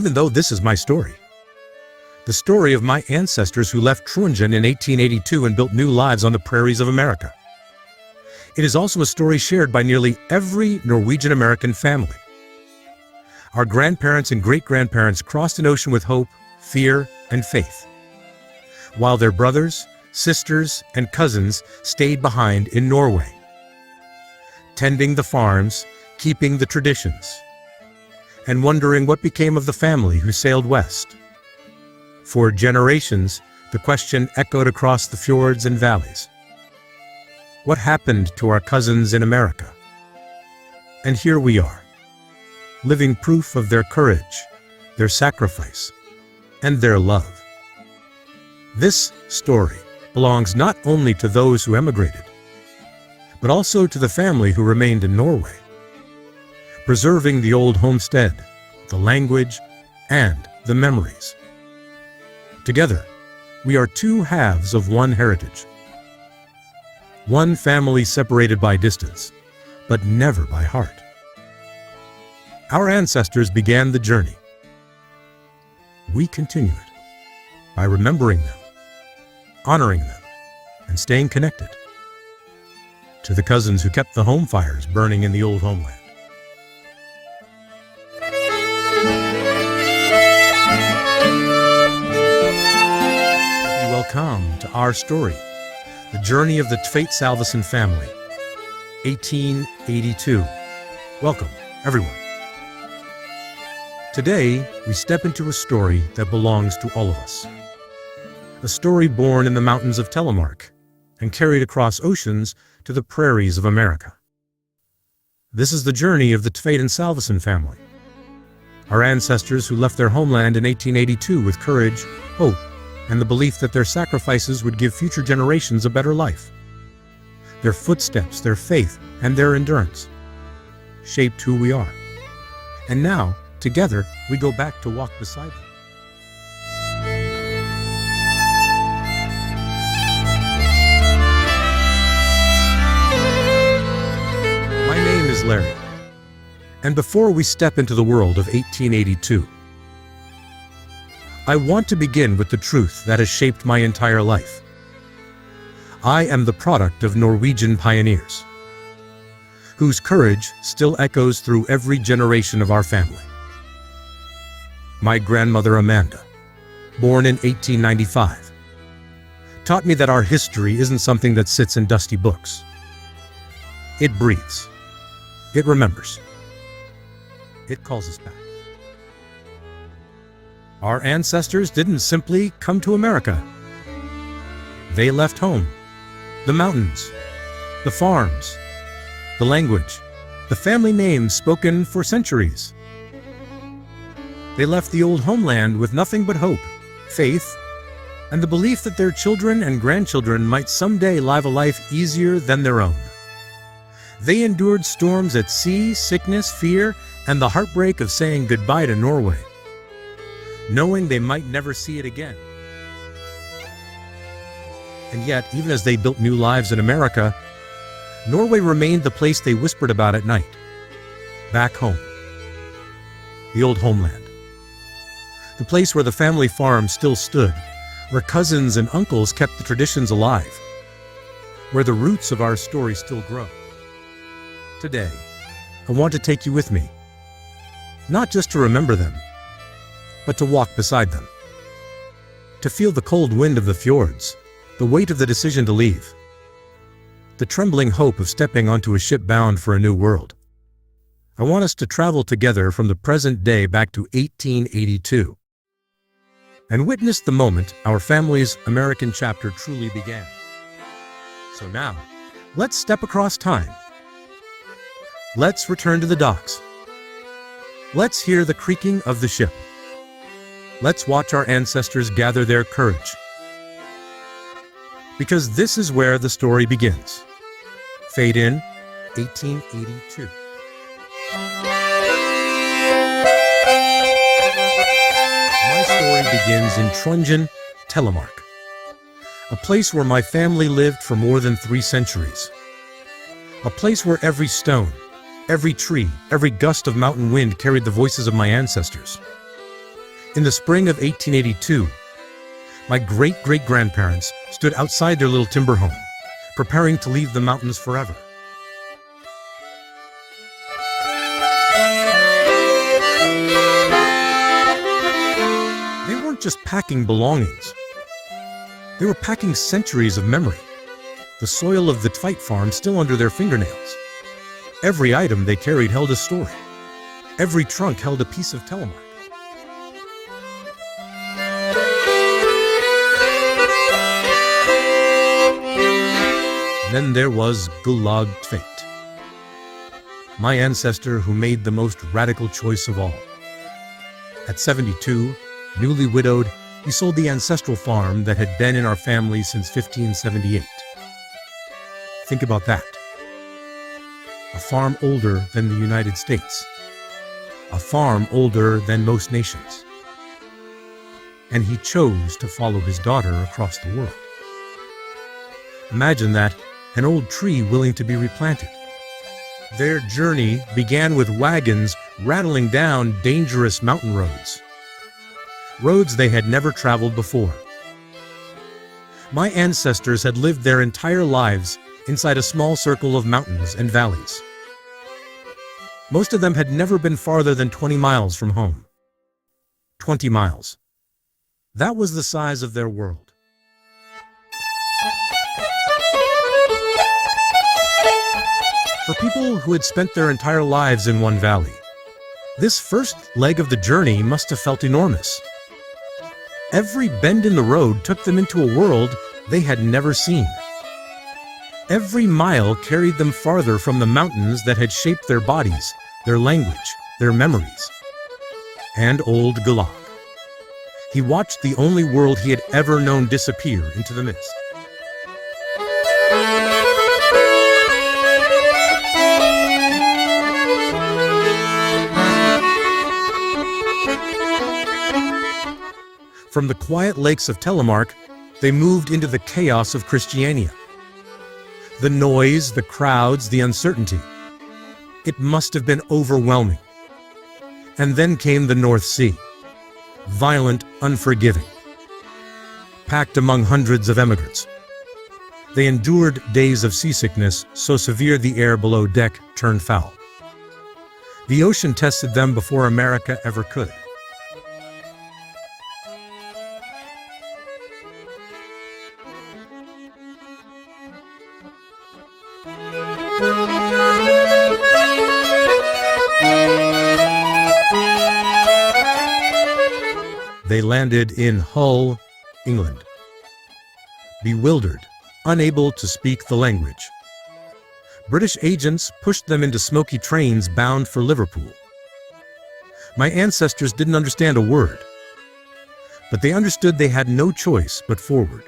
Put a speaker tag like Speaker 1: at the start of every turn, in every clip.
Speaker 1: even though this is my story. The story of my ancestors who left Treungen in 1882 and built new lives on the prairies of America. It is also a story shared by nearly every Norwegian American family. Our grandparents and great-grandparents crossed an ocean with hope, fear, and faith, while their brothers, sisters, and cousins stayed behind in Norway, tending the farms, keeping the traditions, and wondering what became of the family who sailed west. For generations, the question echoed across the fjords and valleys. What happened to our cousins in America? And here we are, living proof of their courage, their sacrifice, and their love. This story belongs not only to those who emigrated, but also to the family who remained in Norway, preserving the old homestead, the language, and the memories. Together, we are two halves of one heritage. One family separated by distance, but never by heart. Our ancestors began the journey. We continue it by remembering them, honoring them, and staying connected to the cousins who kept the home fires burning in the old homeland. Welcome to our story, the journey of the Tveit Salveson family, 1882. Welcome, everyone. Today, we step into a story that belongs to all of us. A story born in the mountains of Telemark and carried across oceans to the prairies of America. This is the journey of the Tveit and Salveson family, our ancestors who left their homeland in 1882 with courage, hope, and the belief that their sacrifices would give future generations a better life. Their footsteps, their faith, and their endurance shaped who we are. And now, together, we go back to walk beside them. My name is Larry, and before we step into the world of 1882, I want to begin with the truth that has shaped my entire life. I am the product of Norwegian pioneers, whose courage still echoes through every generation of our family. My grandmother Amanda, born in 1895, taught me that our history isn't something that sits in dusty books. It breathes. It remembers. It calls us back. Our ancestors didn't simply come to America. They left home, the mountains, the farms, the language, the family names spoken for centuries. They left the old homeland with nothing but hope, faith, and the belief that their children and grandchildren might someday live a life easier than their own. They endured storms at sea, sickness, fear, and the heartbreak of saying goodbye to Norway, knowing they might never see it again. And yet, even as they built new lives in America, Norway remained the place they whispered about at night. Back home. The old homeland. The place where the family farm still stood, where cousins and uncles kept the traditions alive, where the roots of our story still grow. Today, I want to take you with me, not just to remember them, but to walk beside them, to feel the cold wind of the fjords, the weight of the decision to leave, the trembling hope of stepping onto a ship bound for a new world. I want us to travel together from the present day back to 1882 and witness the moment our family's American chapter truly began. So now, let's step across time. Let's return to the docks. Let's hear the creaking of the ship. Let's watch our ancestors gather their courage. Because this is where the story begins. Fade in, 1882. My story begins in Treungen, Telemark, a place where my family lived for more than 3 centuries. A place where every stone, every tree, every gust of mountain wind carried the voices of my ancestors. In the spring of 1882, my great-great-grandparents stood outside their little timber home, preparing to leave the mountains forever. They weren't just packing belongings. They were packing centuries of memory, the soil of the Tveit farm still under their fingernails. Every item they carried held a story. Every trunk held a piece of Telemark. Then there was Gullaug Tveit, my ancestor who made the most radical choice of all. At 72, newly widowed, he sold the ancestral farm that had been in our family since 1578. Think about that. A farm older than the United States. A farm older than most nations. And he chose to follow his daughter across the world. Imagine that, an old tree willing to be replanted. Their journey began with wagons rattling down dangerous mountain roads. Roads they had never traveled before. My ancestors had lived their entire lives inside a small circle of mountains and valleys. Most of them had never been farther than 20 miles from home. 20 miles. That was the size of their world. For people who had spent their entire lives in one valley, this first leg of the journey must have felt enormous. Every bend in the road took them into a world they had never seen. Every mile carried them farther from the mountains that had shaped their bodies, their language, their memories. And old Gullaug. He watched the only world he had ever known disappear into the mist. From the quiet lakes of Telemark, they moved into the chaos of Christiania. The noise, the crowds, the uncertainty. It must have been overwhelming. And then came the North Sea. Violent, unforgiving. Packed among hundreds of emigrants. They endured days of seasickness so severe the air below deck turned foul. The ocean tested them before America ever could. They landed in Hull, England. Bewildered, unable to speak the language. British agents pushed them into smoky trains bound for Liverpool. My ancestors didn't understand a word, but they understood they had no choice but forward.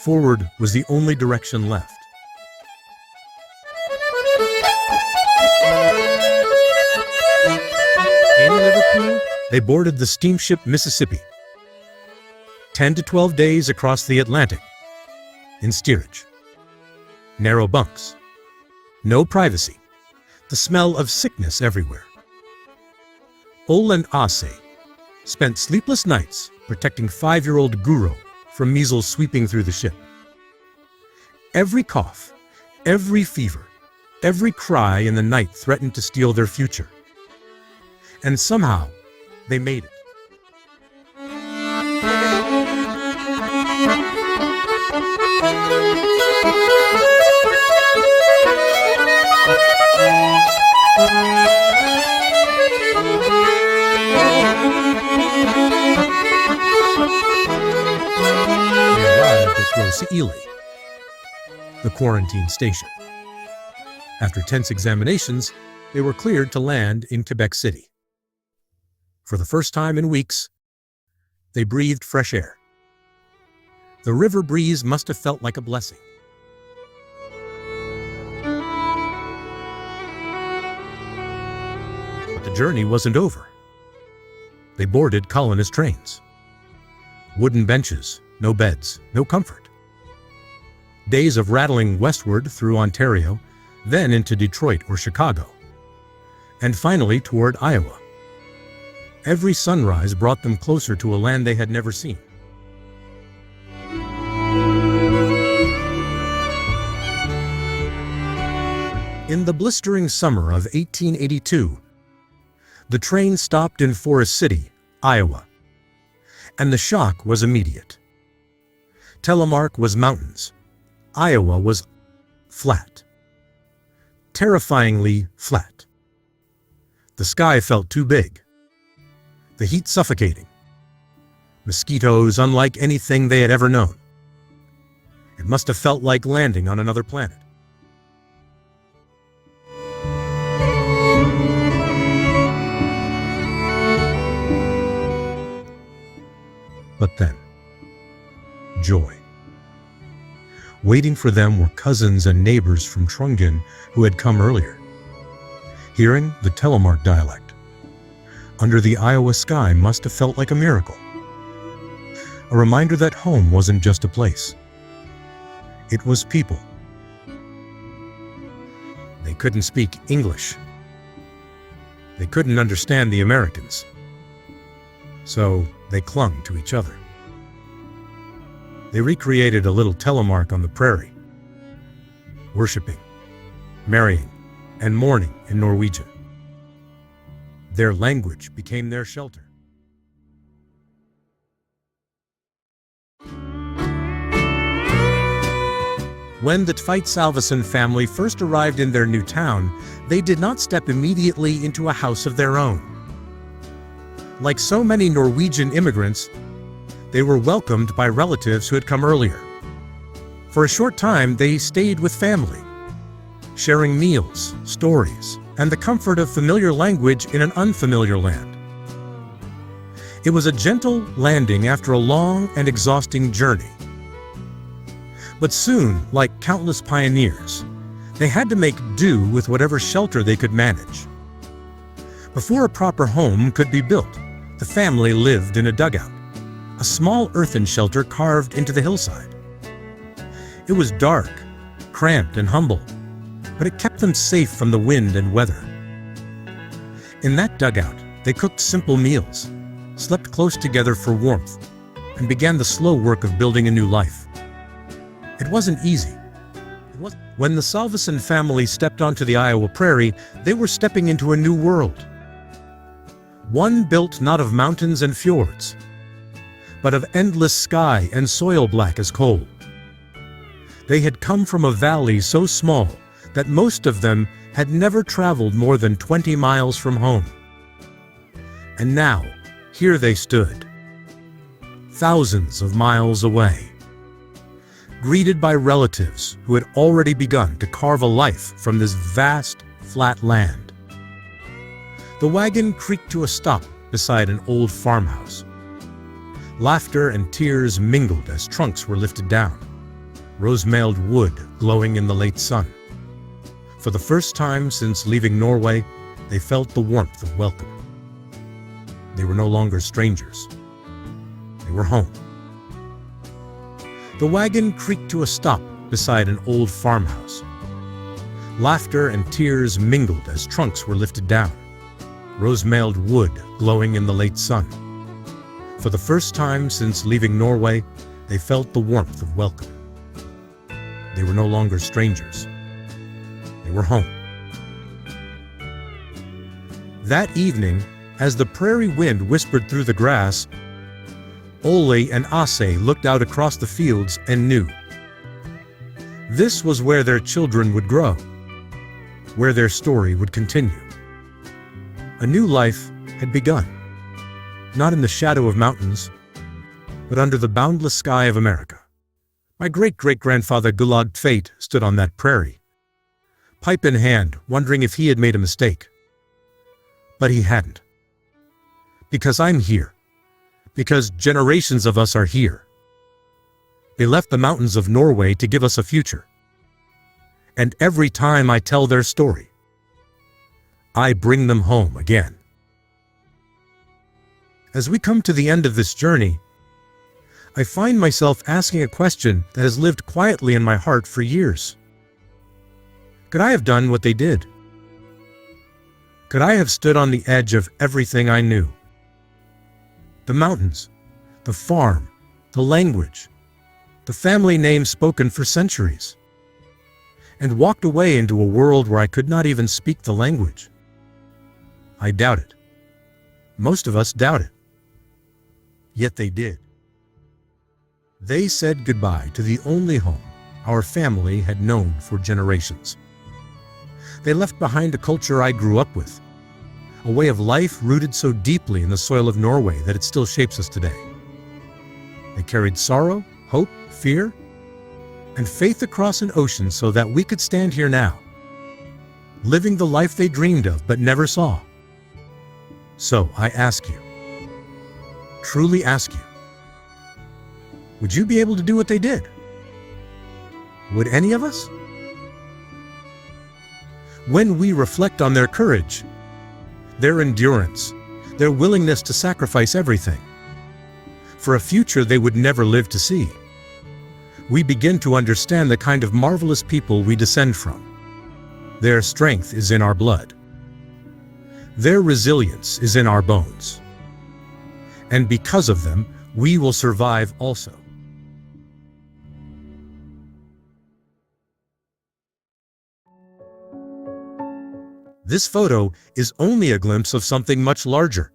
Speaker 1: Forward was the only direction left. In Liverpool, they boarded the steamship Mississippi. 10 to 12 days across the Atlantic, in steerage. Narrow bunks. No privacy. The smell of sickness everywhere. Ole and Aase spent sleepless nights protecting 5-year-old Guro from measles sweeping through the ship. Every cough, every fever, every cry in the night threatened to steal their future. And somehow, they made it. They arrived at Grosse Île, the quarantine station. After tense examinations, they were cleared to land in Quebec City. For the first time in weeks, they breathed fresh air. The river breeze must have felt like a blessing. But the journey wasn't over. They boarded colonist trains. Wooden benches, no beds, no comfort. Days of rattling westward through Ontario, then into Detroit or Chicago, and finally toward Iowa. Every sunrise brought them closer to a land they had never seen. In the blistering summer of 1882, the train stopped in Forest City, Iowa, and the shock was immediate. Telemark was mountains. Iowa was flat. Terrifyingly flat. The sky felt too big. The heat suffocating. Mosquitoes unlike anything they had ever known. It must have felt like landing on another planet. But then, joy. Waiting for them were cousins and neighbors from Treungen who had come earlier. Hearing the Telemark dialect under the Iowa sky must have felt like a miracle. A reminder that home wasn't just a place. It was people. They couldn't speak English. They couldn't understand the Americans. So they clung to each other. They recreated a little Telemark on the prairie, worshiping, marrying, and mourning in Norwegian. Their language became their shelter. When the Tveit Salveson family first arrived in their new town, they did not step immediately into a house of their own. Like so many Norwegian immigrants, they were welcomed by relatives who had come earlier. For a short time, they stayed with family, sharing meals, stories, and the comfort of familiar language in an unfamiliar land. It was a gentle landing after a long and exhausting journey. But soon, like countless pioneers, they had to make do with whatever shelter they could manage. Before a proper home could be built, the family lived in a dugout, a small earthen shelter carved into the hillside. It was dark, cramped, and humble, but it kept them safe from the wind and weather. In that dugout, they cooked simple meals, slept close together for warmth, and began the slow work of building a new life. It wasn't easy. When the Salveson family stepped onto the Iowa prairie, they were stepping into a new world. One built not of mountains and fjords, but of endless sky and soil black as coal. They had come from a valley so small that most of them had never traveled more than 20 miles from home. And now, here they stood, thousands of miles away, greeted by relatives who had already begun to carve a life from this vast, flat land. The wagon creaked to a stop beside an old farmhouse. Laughter and tears mingled as trunks were lifted down, rose-mailed wood glowing in the late sun. For the first time since leaving Norway, they felt the warmth of welcome. They were no longer strangers. They were home. The wagon creaked to a stop beside an old farmhouse. Laughter and tears mingled as trunks were lifted down, rose-mailed wood glowing in the late sun. For the first time since leaving Norway, they felt the warmth of welcome. They were no longer strangers. They were home. That evening, as the prairie wind whispered through the grass, Ole and Aase looked out across the fields and knew. This was where their children would grow, where their story would continue. A new life had begun, not in the shadow of mountains, but under the boundless sky of America. My great-great-grandfather Gullaug Tveit stood on that prairie, pipe in hand, wondering if he had made a mistake. But he hadn't. Because I'm here. Because generations of us are here. They left the mountains of Norway to give us a future. And every time I tell their story, I bring them home again. As we come to the end of this journey, I find myself asking a question that has lived quietly in my heart for years. Could I have done what they did? Could I have stood on the edge of everything I knew, The mountains, the farm, the language, the family name spoken for centuries, and walked away into a world where I could not even speak the language. I doubt it. Most of us doubt it. Yet they did. They said goodbye to the only home our family had known for generations. They left behind a culture I grew up with, a way of life rooted so deeply in the soil of Norway that it still shapes us today. They carried sorrow, hope, fear, and faith across an ocean so that we could stand here now, living the life they dreamed of but never saw. So I ask you, truly ask you, would you be able to do what they did? Would any of us? When we reflect on their courage, their endurance, their willingness to sacrifice everything for a future they would never live to see, we begin to understand the kind of marvelous people we descend from. Their strength is in our blood. Their resilience is in our bones. And because of them, we will survive also. This photo is only a glimpse of something much larger: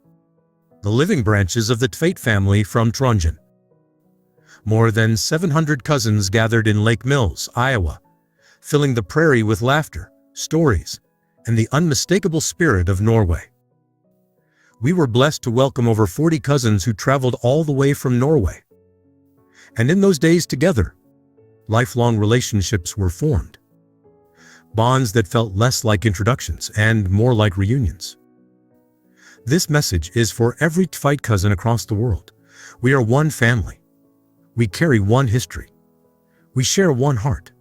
Speaker 1: the living branches of the Tveit family from Treungen. More than 700 cousins gathered in Lake Mills, Iowa, filling the prairie with laughter, stories, and the unmistakable spirit of Norway. We were blessed to welcome over 40 cousins who traveled all the way from Norway. And in those days together, lifelong relationships were formed. Bonds that felt less like introductions and more like reunions. This message is for every Tveit cousin across the world. We are one family. We carry one history. We share one heart,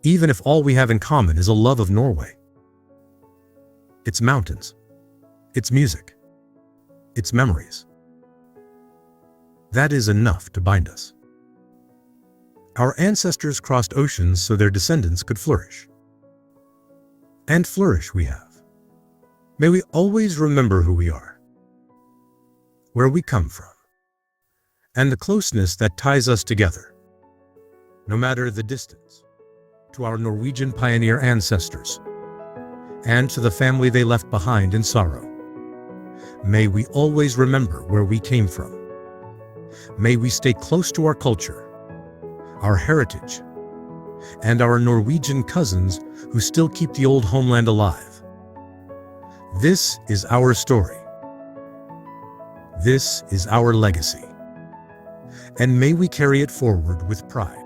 Speaker 1: even if all we have in common is a love of Norway. Its mountains, its music, its memories. That is enough to bind us. Our ancestors crossed oceans so their descendants could flourish. And flourish we have. May we always remember who we are, where we come from, and the closeness that ties us together, no matter the distance, to our Norwegian pioneer ancestors, and to the family they left behind in sorrow. May we always remember where we came from. May we stay close to our culture, our heritage, and our Norwegian cousins who still keep the old homeland alive. This is our story. This is our legacy. And may we carry it forward with pride.